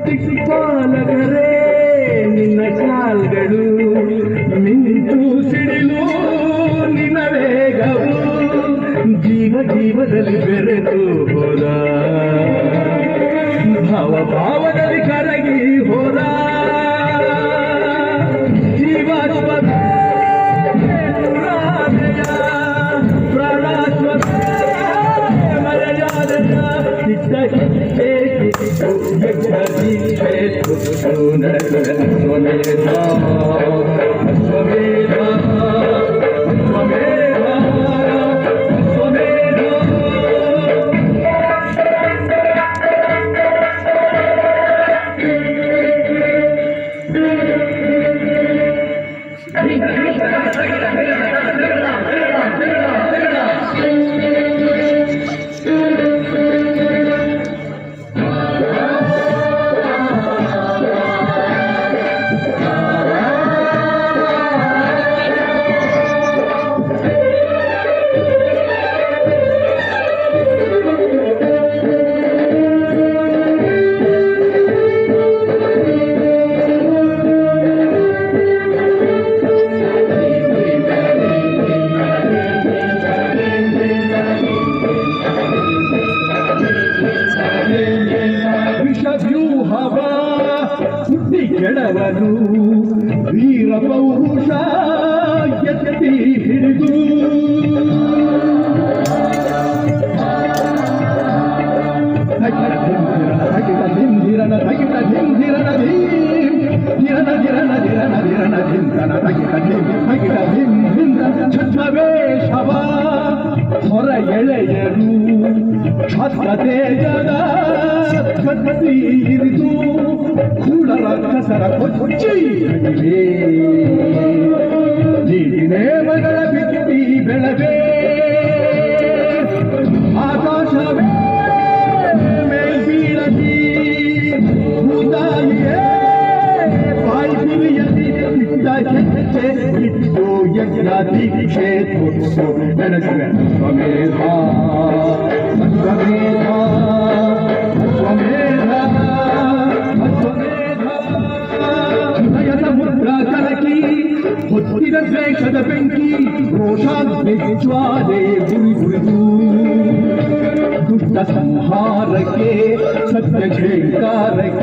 ದಿಕ್ಪಾಲಕರೇ ನಿನ್ನ ಕಾಲ್ಗಳು ಮಿಂಚು ಸಿಡಿಲು ನಿನ್ನ ವೇಗವು ಜೀವ ಜೀವದಲ್ಲಿ ಬೆರೆತು ಹೋದ ಭಾವ ಭಾವದಲ್ಲಿ ಕರಗಿ ಹೋದ ಜೀವಾಶ್ವದ ಪ್ರಾಣಾಶ್ವದ ಮರ್ಯಾದೆಯ ಕೆಡವನು ವೀರ ಪೌರುಷ ಎತ್ತಿ ಹಿಡಿದು ಛದ್ಮವೇಷವ ಹೊರ ಎಳೆಯರು ಛತ್ರತೇಜದ ಕತ್ತಿ ಹಿರಿದು ಕೂಡರ ಕಸರ ಕೊಚ್ಚಿ ನೀರಿನೇ ಮಗಳ ಬಿತ್ತಿ ಬೆಳವೇ ಆಕಾಶವೇ ಮೇಲ್ಬೀಳದಿ ಭೂತಾಯಿಯೇ ಬಾಯ್ಬಿರಿಯದಿ ಇದ್ದ ಹೆಜ್ಜೆ ಇತ್ತು ಯಜ್ಞ ದೀಕ್ಷೆ ತೋರಿಸು ನೆನೆಸುವೆ ಅಶ್ವಮೇಧ ಅಶ್ವಮೇಧ ಅಶ್ವಮೇಧ ಹೃದಯ ಸಮುದ್ರ ಕಲಕಿ ಹೊತ್ತಿದ ದ್ವೇಷದ ಬೆಂಕಿ ರೋಷಾಗ್ನಿ ಜ್ವಾಲೆ ಗುರಿ ಗುರಿದು ದುಷ್ಟ ಸಂಹಾರಕ್ಕೆ ಸತ್ಯ ಝೇಂಕಾರಕ್ಕೆ